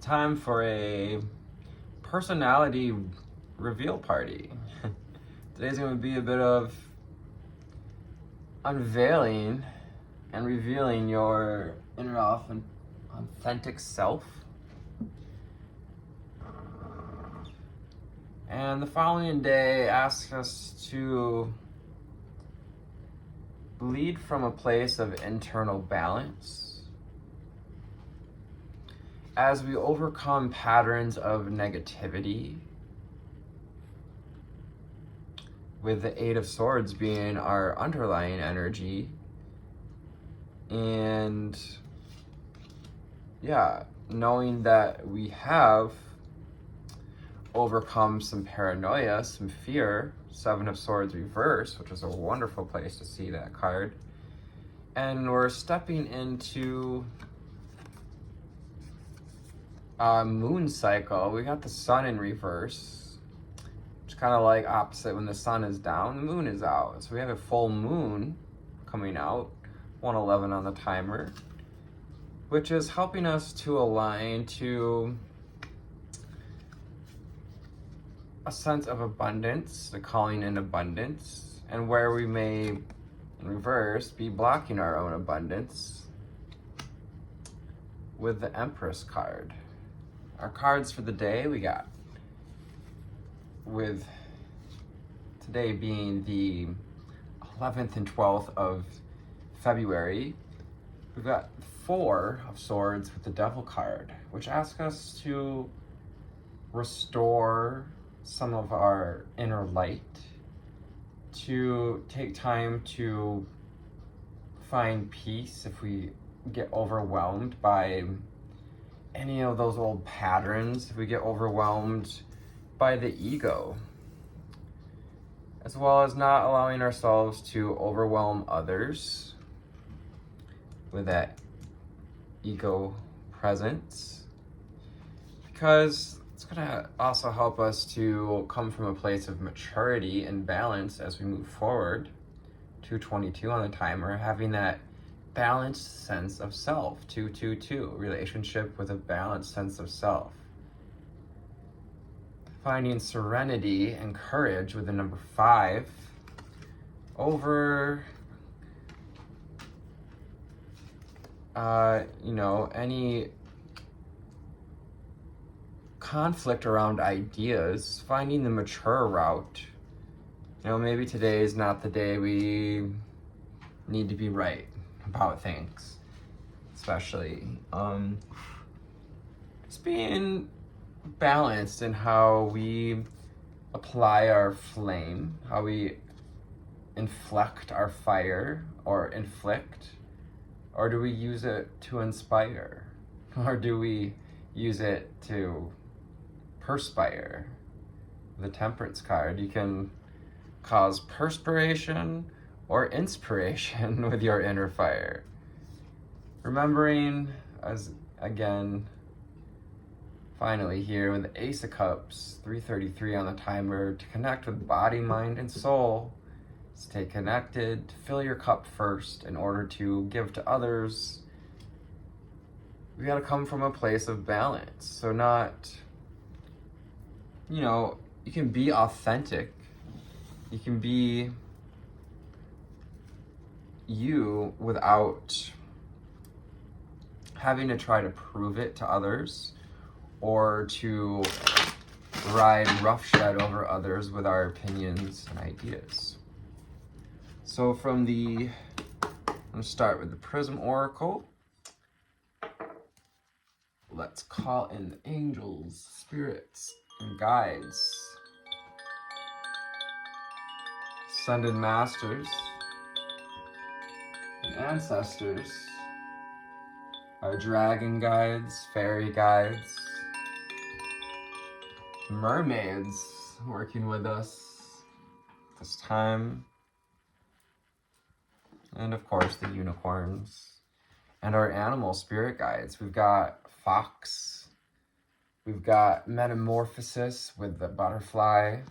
time for a personality reveal party. Today's going to be a bit of unveiling and revealing your inner authentic self. And the following day asks us to lead from a place of internal balance as we overcome patterns of negativity, with the Eight of Swords being our underlying energy. And knowing that we have overcome some paranoia, some fear, Seven of Swords reverse, which is a wonderful place to see that card. And we're stepping into moon cycle. We got the sun in reverse. It's kind of like opposite. When the sun is down, the moon is out. So we have a full moon coming out, 111 on the timer, which is helping us to align to a sense of abundance, the calling in abundance, and where we may, in reverse, be blocking our own abundance with the Empress card. Our cards for the day we got, with today being the 11th and 12th of February, we've got Four of Swords with the Devil card, which asks us to restore some of our inner light, to take time to find peace if we get overwhelmed by any of those old patterns, if we get overwhelmed by the ego, as well as not allowing ourselves to overwhelm others with that ego presence, because it's going to also help us to come from a place of maturity and balance as we move forward. 222 on the timer, having that balanced sense of self. 222, relationship with a balanced sense of self. Finding serenity and courage with the number 5 over any conflict around ideas, finding the mature route. Maybe today is not the day we need to be right about things, especially just being balanced in how we apply our flame, how we inflect our fire, or inflict, or do we use it to inspire, or do we use it to perspire? The Temperance card, you can cause perspiration or inspiration with your inner fire. Remembering, as again, finally here with the Ace of Cups, 333 on the timer, to connect with body, mind, and soul. Stay connected, fill your cup first in order to give to others. We gotta come from a place of balance. So not, you can be authentic. You can be you without having to try to prove it to others or to ride roughshod over others with our opinions and ideas. So I'm gonna start with the Prism Oracle. Let's call in the angels, spirits, and guides, ascended masters, and ancestors, our dragon guides, fairy guides, mermaids working with us this time, and of course the unicorns, and our animal spirit guides. We've got fox, we've got metamorphosis with the butterfly,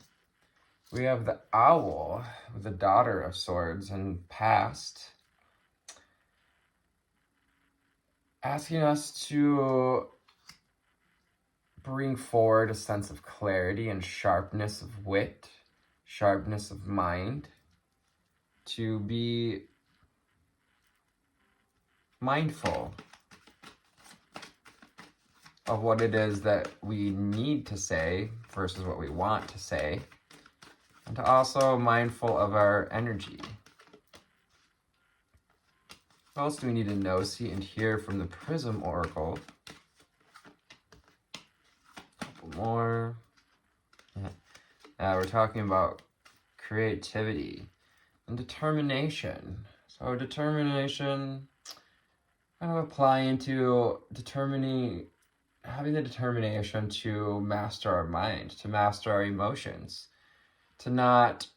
we have the owl with the Daughter of Swords and past, asking us to bring forward a sense of clarity and sharpness of wit, sharpness of mind, to be mindful of what it is that we need to say versus what we want to say, and to also mindful of our energy. What else do we need to know, see, and hear from the Prism Oracle? A couple more. We're talking about creativity and determination. So determination, kind of applying to having the determination to master our mind, to master our emotions, to not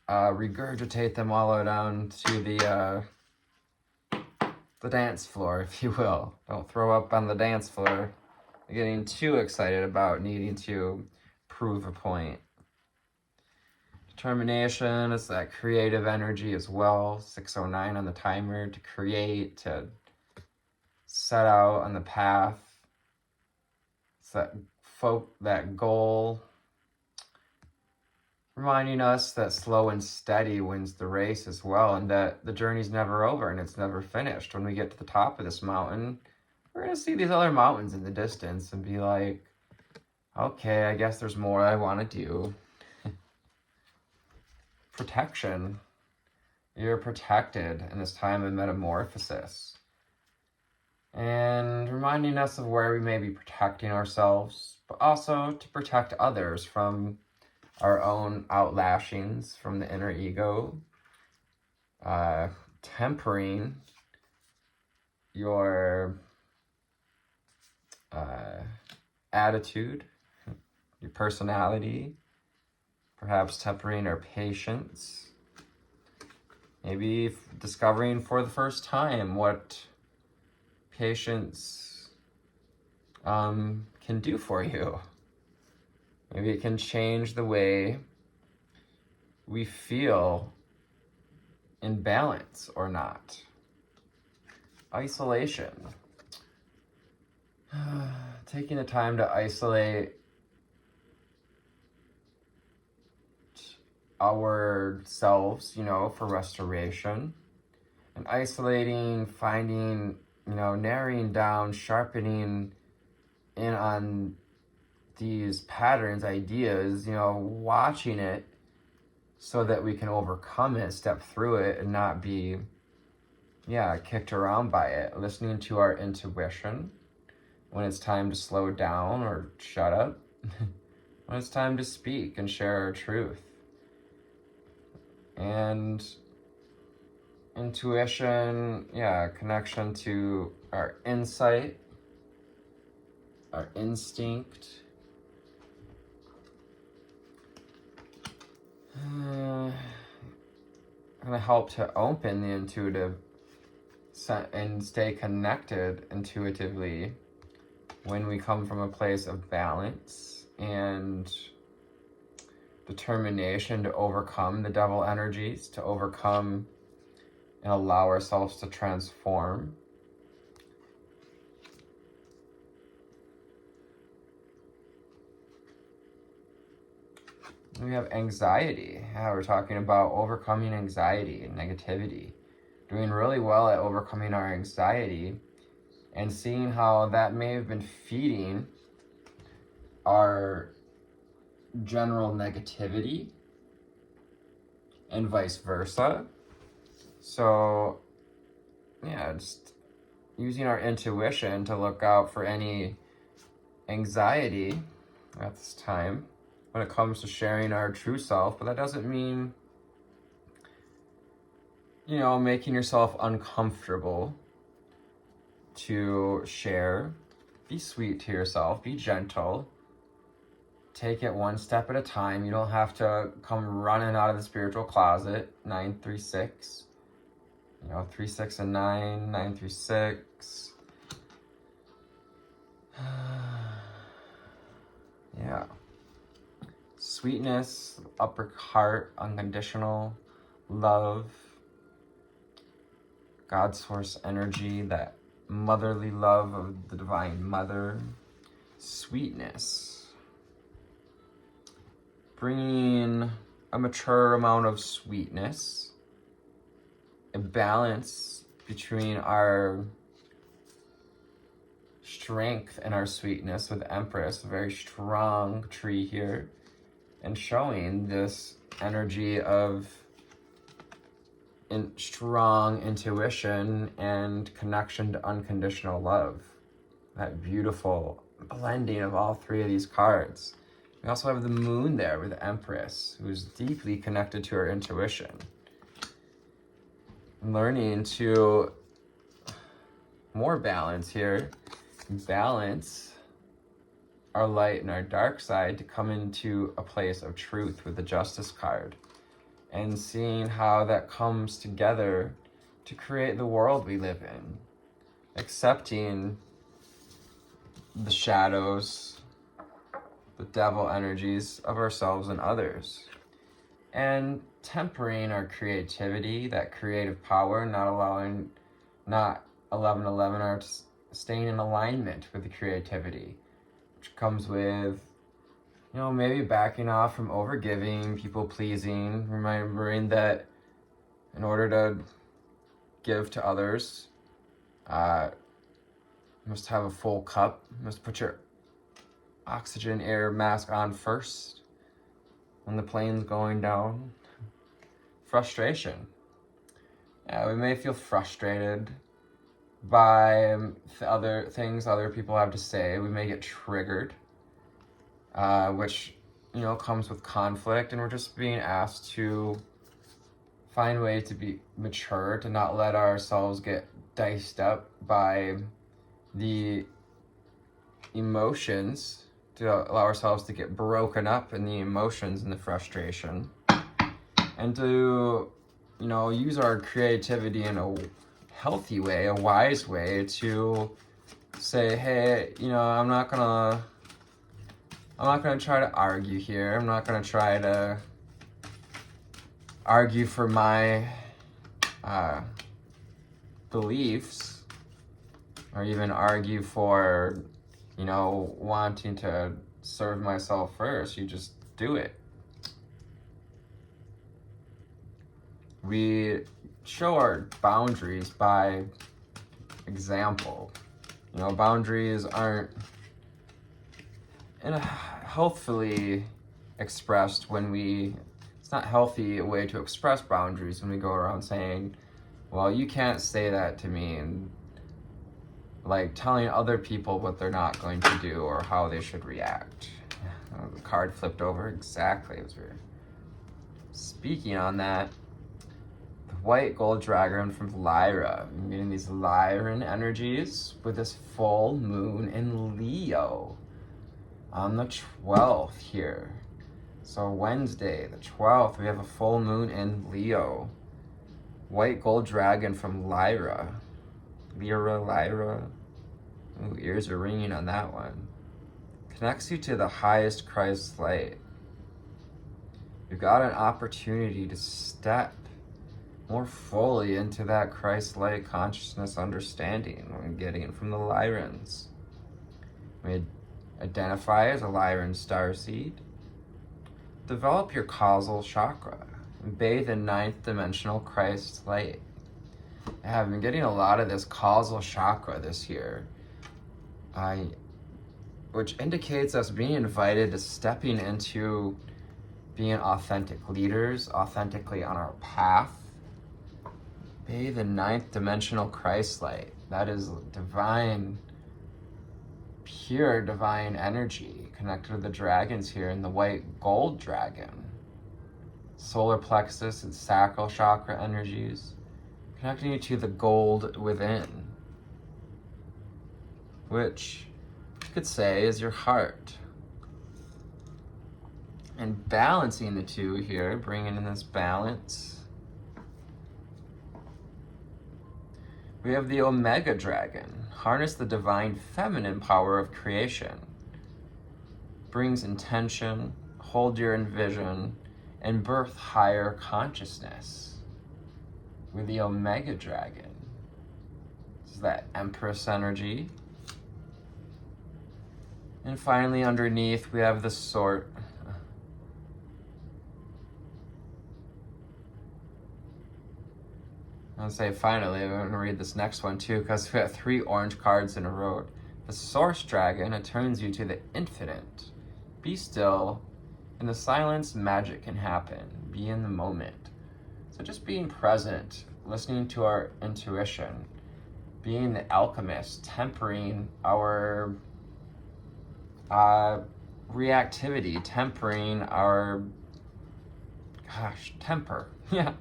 regurgitate them all down to the dance floor, if you will. Don't throw up on the dance floor, getting too excited about needing to prove a point. Determination is that creative energy as well. 6:09 on the timer, to create, to set out on the path. It's that goal, reminding us that slow and steady wins the race as well, and that the journey's never over and it's never finished. When we get to the top of this mountain, we're going to see these other mountains in the distance and be like, okay, I guess there's more I want to do. Protection. You're protected in this time of metamorphosis. And reminding us of where we may be protecting ourselves, but also to protect others from our own outlashings from the inner ego. Tempering your attitude, your personality, perhaps tempering our patience, maybe discovering for the first time what patience can do for you. Maybe it can change the way we feel in balance or not. Isolation. Taking the time to isolate ourselves, for restoration. And isolating, finding, narrowing down, sharpening in on these patterns, ideas, watching it so that we can overcome it, step through it, and not be, kicked around by it. Listening to our intuition when it's time to slow down or shut up, when it's time to speak and share our truth. And intuition, connection to our insight, our instinct. Gonna help to open the intuitive and stay connected intuitively when we come from a place of balance and determination to overcome the devil energies, to overcome and allow ourselves to transform. We have anxiety. We're talking about overcoming anxiety and negativity. Doing really well at overcoming our anxiety and seeing how that may have been feeding our general negativity and vice versa. So, just using our intuition to look out for any anxiety at this time when it comes to sharing our true self. But that doesn't mean, making yourself uncomfortable to share. Be sweet to yourself, be gentle. Take it one step at a time. You don't have to come running out of the spiritual closet. 936. 3, 6, and 9. 9 through 6. Sweetness, upper heart, unconditional love, God source energy, that motherly love of the Divine Mother. sweetness. Bringing a mature amount of sweetness, a balance between our strength and our sweetness with Empress, a very strong tree here, and showing this energy of strong intuition and connection to unconditional love. That beautiful blending of all three of these cards. We also have the moon there with the Empress, who's deeply connected to her intuition. Learning to more balance here. Balance our light and our dark side to come into a place of truth with the Justice card. And seeing how that comes together to create the world we live in. Accepting the shadows, the devil energies of ourselves and others. And tempering our creativity, that creative power, not 1111, or staying in alignment with the creativity, which comes with, maybe backing off from overgiving, people pleasing, remembering that in order to give to others, you must have a full cup, you must put your oxygen air mask on first when the plane's going down. Frustration. Yeah, we may feel frustrated by other things other people have to say. We may get triggered, which, comes with conflict, and we're just being asked to find ways to be mature, to not let ourselves get diced up by the emotions, to allow ourselves to get broken up in the emotions and the frustration, and to, use our creativity in a healthy way, a wise way, to say, hey, I'm not gonna try to argue here. I'm not gonna try to argue for my beliefs, or even argue for, wanting to serve myself first. You just do it. We show our boundaries by example. Boundaries aren't healthfully expressed it's not healthy a way to express boundaries when we go around saying, well, you can't say that to me, and like telling other people what they're not going to do or how they should react. The card flipped over, exactly as we were speaking on that. The white gold dragon from Lyra. I'm getting these Lyran energies with this full moon in Leo on the 12th here. So Wednesday, the 12th, we have a full moon in Leo. White gold dragon from Lyra. Lyra. Ooh, ears are ringing on that one. Connects you to the highest Christ light. You've got an opportunity to step more fully into that Christ light consciousness understanding when getting it from the Lyrans. We identify as a Lyran starseed. Develop your causal chakra and bathe in 9th dimensional Christ light. I have been getting a lot of this causal chakra this year, which indicates us being invited to stepping into being authentic leaders, authentically on our path. Bathe in 9th dimensional Christ light. That is divine, pure divine energy connected to the dragons here in the white gold dragon. Solar plexus and sacral chakra energies, connecting you to the gold within, which you could say is your heart. And balancing the two here, bringing in this balance, we have the Omega Dragon. Harness the divine feminine power of creation. Brings intention, hold your vision, and birth higher consciousness. With the Omega Dragon. This is that Empress energy. And finally, underneath, we have the sword. I'll say finally, I'm going to read this next one too, because we got 3 orange cards in a row. The Source Dragon, it turns you to the infinite. Be still. In the silence, magic can happen. Be in the moment. So just being present, listening to our intuition, being the alchemist, tempering our reactivity, tempering our, temper. Yeah.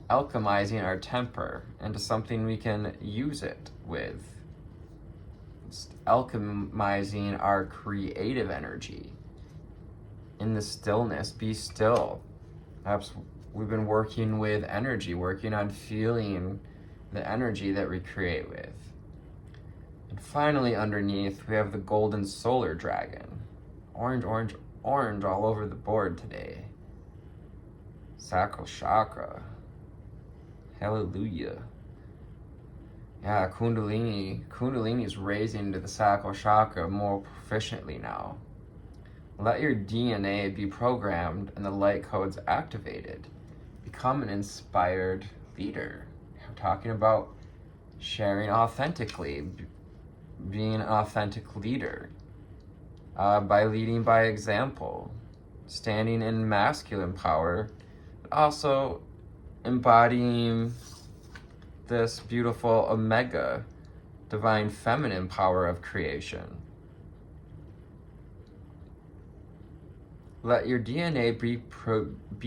Alchemizing our temper into something we can use it with. Just alchemizing our creative energy. In the stillness, be still. Perhaps we've been working with energy, working on feeling the energy that we create with. And finally, underneath, we have the golden solar dragon. Orange, orange, orange all over the board today. Sacral chakra. Hallelujah. Yeah, Kundalini. Kundalini is raising to the sacral chakra more proficiently now. Let your DNA be programmed and the light codes activated. Become an inspired leader. I'm talking about sharing authentically, being an authentic leader, by leading by example, standing in masculine power, but also embodying this beautiful omega, divine feminine power of creation. Let your DNA be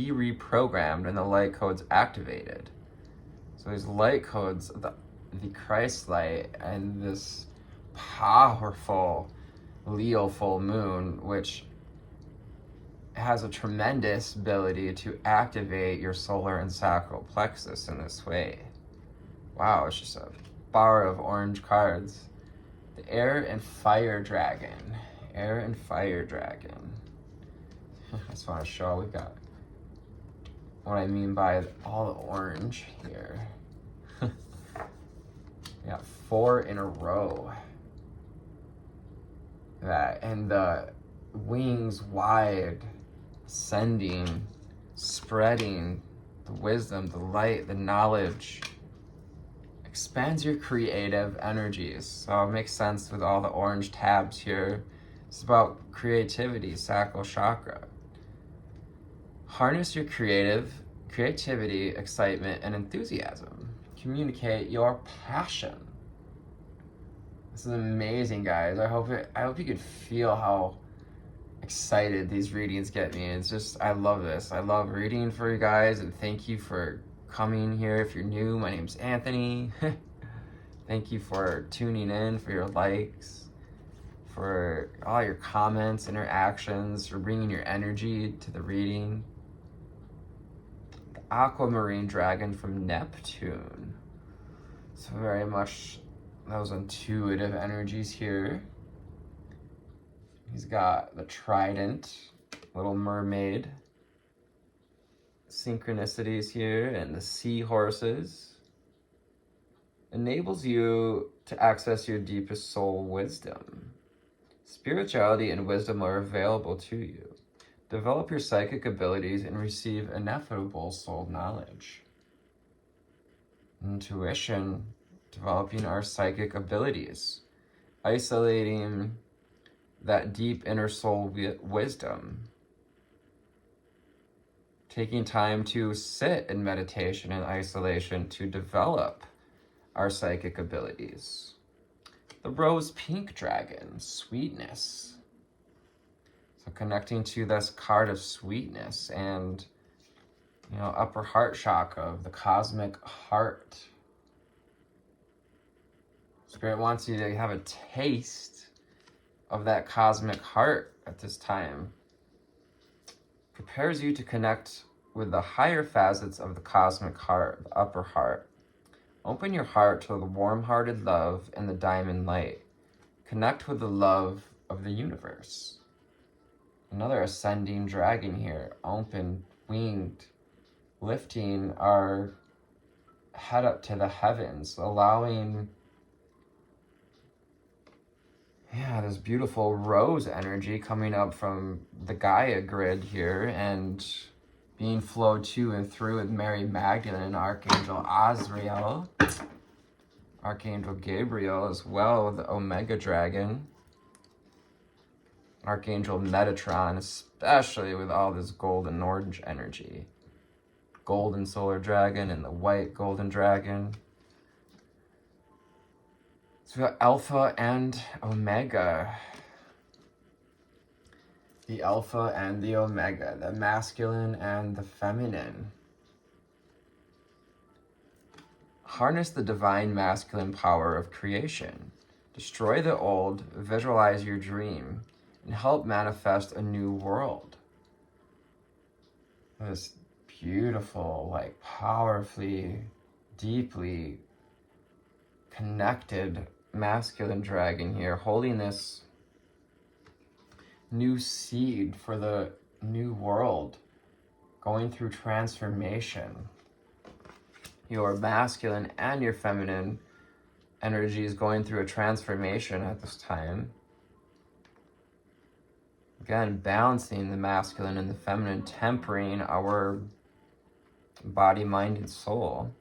reprogrammed and the light codes activated. So these light codes, the Christ light and this powerful Leo full moon, which has a tremendous ability to activate your solar and sacral plexus in this way. Wow, it's just a bar of orange cards. The Air and Fire Dragon. Air and Fire Dragon. I just want to show we got what I mean by all the orange here. We got 4 in a row. That, and the wings wide, sending, spreading the wisdom, the light, the knowledge. Expands your creative energies. So it makes sense with all the orange tabs here. It's about creativity, sacral chakra. Harness your creativity, excitement, and enthusiasm. Communicate your passion. This is amazing, guys. I hope you could feel how excited these readings get me. It's just, I love this. I love reading for you guys, and thank you for coming here. If you're new, my name's Anthony. Thank you for tuning in, for your likes, for all your comments, interactions, for bringing your energy to the reading. The Aquamarine Dragon from Neptune. So very much those intuitive energies here. He's got the trident, little mermaid, synchronicities here, and the seahorses. Enables you to access your deepest soul wisdom. Spirituality and wisdom are available to you. Develop your psychic abilities and receive ineffable soul knowledge. Intuition, developing our psychic abilities, isolating that deep inner soul wisdom, taking time to sit in meditation and isolation to develop our psychic abilities. The Rose Pink Dragon, sweetness. So connecting to this card of sweetness and, upper heart chakra of the cosmic heart. Spirit wants you to have a taste of that cosmic heart at this time. Prepares you to connect with the higher facets of the cosmic heart, the upper heart. Open your heart to the warm-hearted love and the diamond light. Connect with the love of the universe. Another ascending dragon here, open, winged, lifting our head up to the heavens, allowing Yeah, this beautiful rose energy coming up from the Gaia grid here and being flowed to and through with Mary Magdalene, Archangel Azrael, Archangel Gabriel as well, the Omega Dragon, Archangel Metatron, especially with all this golden orange energy. Golden Solar Dragon and the White Golden Dragon. So we got Alpha and Omega. The Alpha and the Omega, the masculine and the feminine. Harness the divine masculine power of creation. Destroy the old, visualize your dream, and help manifest a new world. This beautiful, like powerfully, deeply connected masculine dragon here, holding this new seed for the new world, going through transformation. Your masculine and your feminine energy is going through a transformation at this time. Again, balancing the masculine and the feminine, tempering our body, mind, and soul.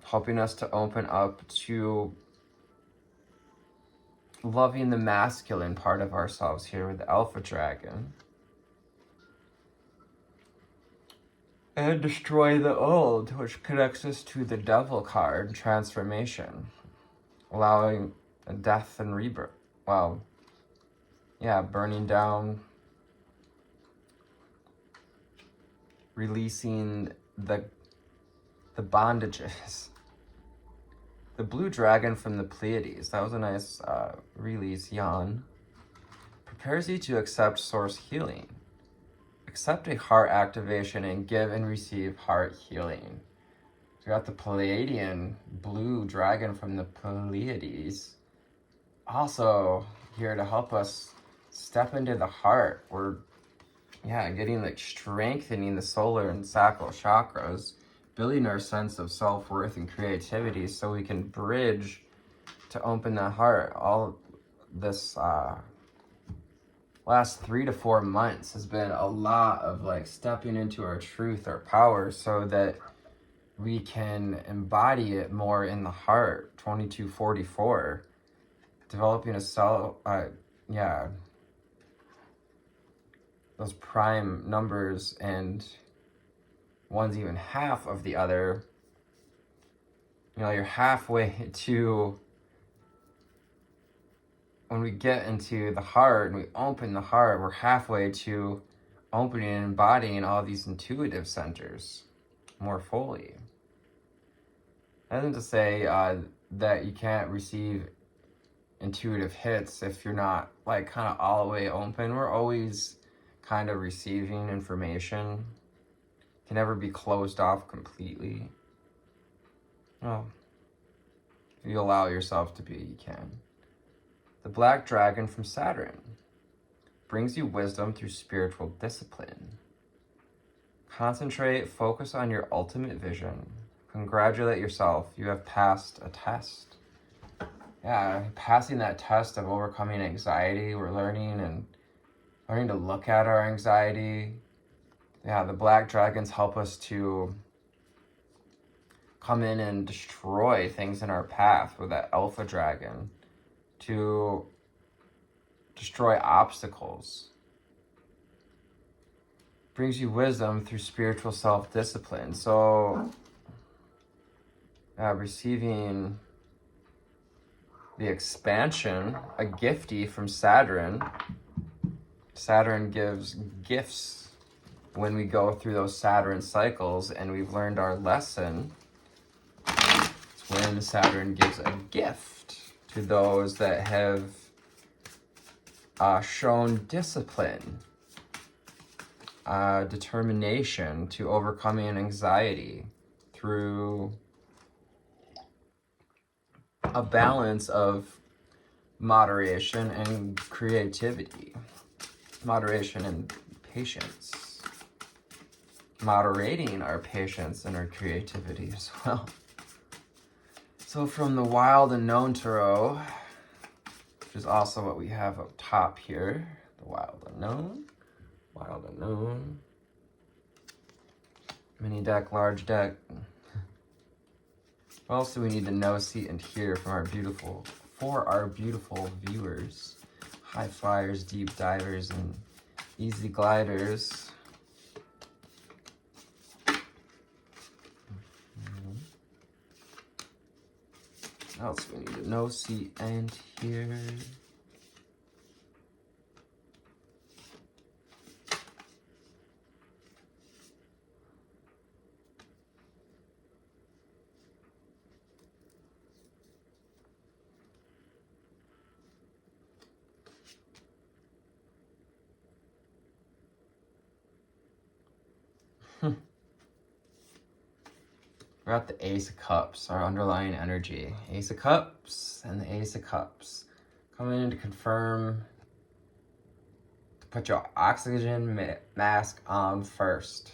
Helping us to open up to loving the masculine part of ourselves here with the Alpha Dragon. And destroy the old, which connects us to the Devil card, transformation. Allowing death and rebirth. Well, yeah, burning down, releasing the bondages. The Blue Dragon from the Pleiades, that was a nice release, Jan. Prepares you to accept source healing. Accept a heart activation and give and receive heart healing. So we got the Pleiadian Blue Dragon from the Pleiades. Also here to help us step into the heart. We're, getting like strengthening the solar and sacral chakras, building our sense of self-worth and creativity so we can bridge to open the heart. All this last 3 to 4 months has been a lot of like stepping into our truth, our power, so that we can embody it more in the heart. 2244, developing a those prime numbers and one's even half of the other. You're halfway to, when we get into the heart and we open the heart, we're halfway to opening and embodying all these intuitive centers more fully. That isn't to say that you can't receive intuitive hits if you're not like kind of all the way open. We're always kind of receiving information. Can never be closed off completely. Well, if you allow yourself to be, you can. The Black Dragon from Saturn brings you wisdom through spiritual discipline. Concentrate, focus on your ultimate vision. Congratulate yourself, you have passed a test. Passing that test of overcoming anxiety, we're learning to look at our anxiety. The Black Dragons help us to come in and destroy things in our path with that Alpha Dragon, to destroy obstacles. Brings you wisdom through spiritual self-discipline. So, receiving the expansion, a giftie from Saturn. Saturn gives gifts when we go through those Saturn cycles and we've learned our lesson. It's when Saturn gives a gift to those that have shown discipline, determination to overcoming anxiety through a balance of moderation and creativity, moderation and patience, moderating our patience and our creativity as well. So from the Wild Unknown Tarot, which is also what we have up top here, the Wild Unknown, mini deck, large deck. What else do we need to know, see, and hear from our beautiful viewers, high flyers, deep divers, and easy gliders? What else do we need to know, see, and hear? We're at the Ace of Cups, our underlying energy. Ace of Cups and the Ace of Cups. Coming in to confirm to put your oxygen mask on first.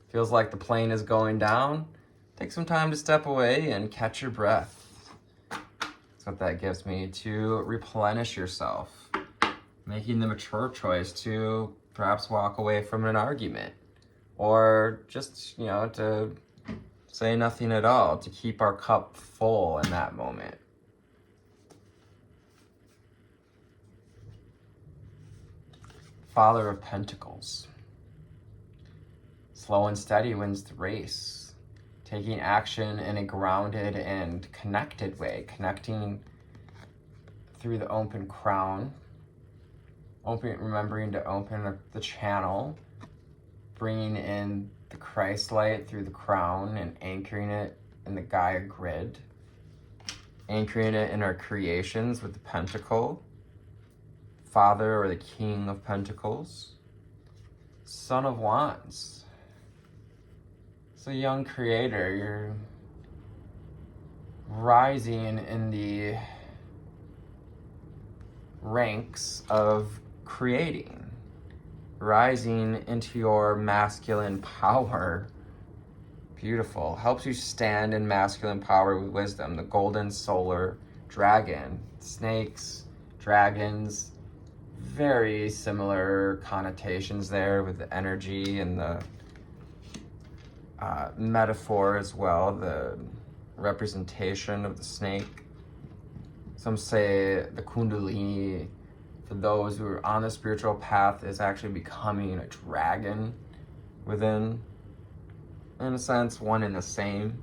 Feels like the plane is going down. Take some time to step away and catch your breath. That's what that gives me, to replenish yourself. Making the mature choice to perhaps walk away from an argument. Or just, to say nothing at all, to keep our cup full in that moment. Father of Pentacles. Slow and steady wins the race. Taking action in a grounded and connected way. Connecting through the open crown. Remembering to open the channel. Bringing in the Christ light through the crown and anchoring it in the Gaia grid. Anchoring it in our creations with the Pentacle. Father or the King of Pentacles. Son of Wands. So young creator, you're rising in the ranks of creating. Rising into your masculine power. Beautiful. Helps you stand in masculine power with wisdom. The golden solar dragon. Snakes, dragons, very similar connotations there with the energy and the metaphor as well. The representation of the snake. Some say the Kundalini, for those who are on the spiritual path, is actually becoming a dragon within, in a sense, one and the same.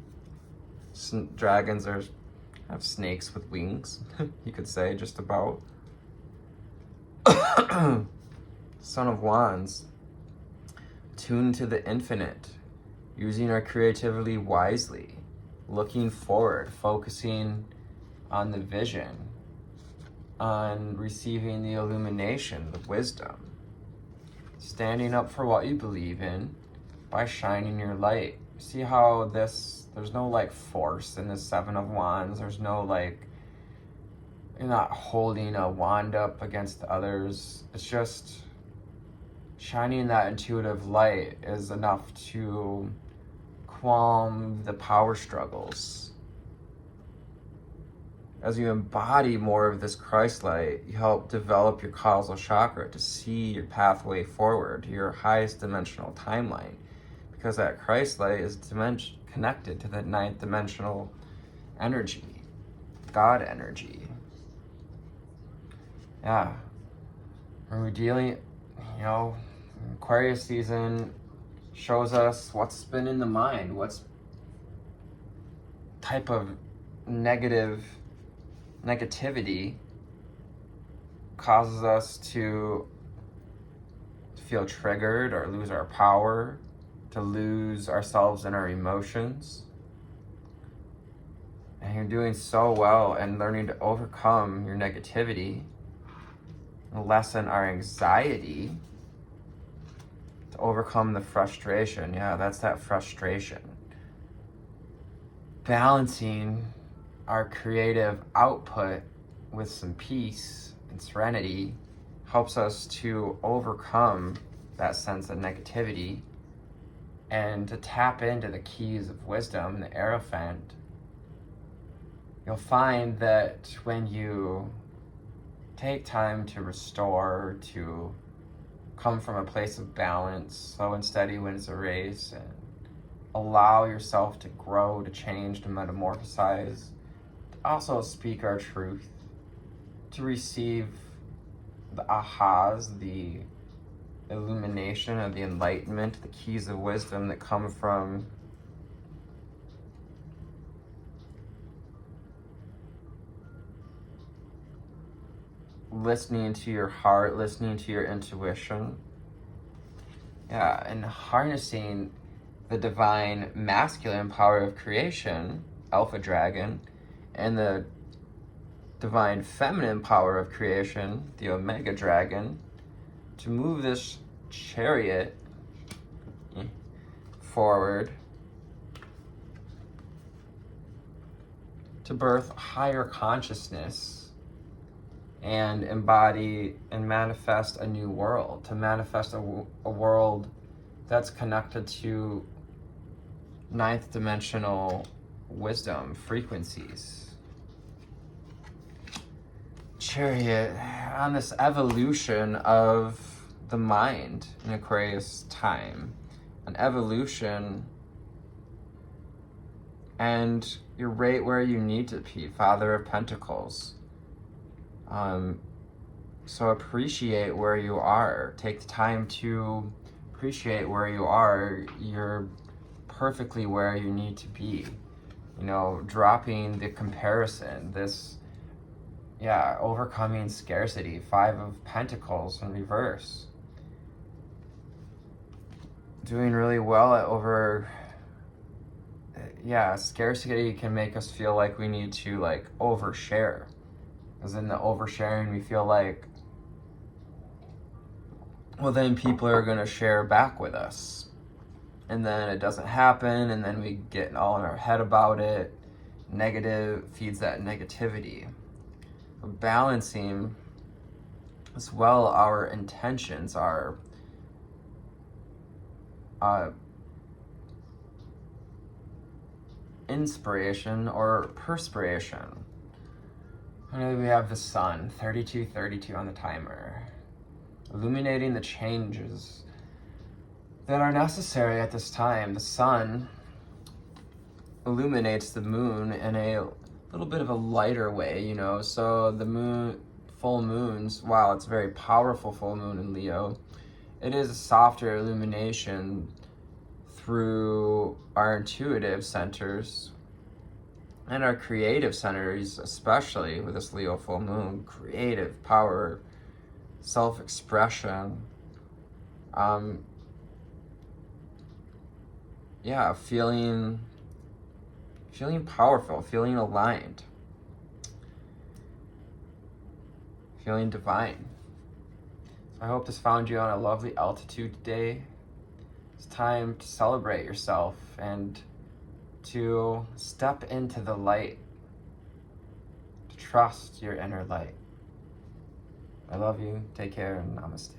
Dragons have snakes with wings, you could say, just about. Son of Wands, tuned to the infinite, using our creativity wisely, looking forward, focusing on the vision, on receiving the illumination, the wisdom, standing up for what you believe in by shining your light. See how there's no force in the Seven of Wands. There's no you're not holding a wand up against others. It's just shining that intuitive light is enough to calm the power struggles. As you embody more of this Christ light, you help develop your causal chakra to see your pathway forward to your highest dimensional timeline, because that Christ light is connected to the 9th dimensional energy, God energy. Yeah. When we're dealing, Aquarius season shows us what's been in the mind, what's type of negativity causes us to feel triggered or lose our power, to lose ourselves and our emotions. And you're doing so well and learning to overcome your negativity, lessen our anxiety, to overcome the frustration. Yeah, that's that frustration. Balancing our creative output with some peace and serenity helps us to overcome that sense of negativity and to tap into the keys of wisdom, the Hierophant, you'll find that when you take time to restore, to come from a place of balance, slow and steady wins the race, and allow yourself to grow, to change, to metamorphosize, to also speak our truth, to receive the ahas, the illumination of the enlightenment, the keys of wisdom that come from listening to your heart, listening to your intuition. Yeah, and harnessing the divine masculine power of creation, Alpha Dragon, and the divine feminine power of creation, the Omega Dragon, to move this chariot forward to birth higher consciousness and embody and manifest a new world, to manifest a world that's connected to ninth dimensional wisdom frequencies. Chariot, on this evolution of the mind in Aquarius time, an evolution, and you're right where you need to be, Father of Pentacles. So appreciate where you are. Take the time to appreciate where you are. You're perfectly where you need to be. You know, dropping the comparison, overcoming scarcity, Five of Pentacles in reverse. Doing really well at scarcity can make us feel like we need to overshare. Because in the oversharing, we feel like, well, then people are going to share back with us. And then it doesn't happen, and then we get all in our head about it. Negative feeds that negativity. But balancing as well our intentions, our inspiration or perspiration. And we have the sun, 3232 on the timer, illuminating the changes that are necessary at this time. The sun illuminates the moon in a little bit of a lighter way, so the moon, full moons, while it's a very powerful full moon in Leo, it is a softer illumination through our intuitive centers and our creative centers, especially with this Leo full moon. Creative power, self-expression, feeling powerful, feeling aligned, feeling divine. So I hope this found you on a lovely altitude today. It's time to celebrate yourself and to step into the light, to trust your inner light. I love you. Take care and namaste.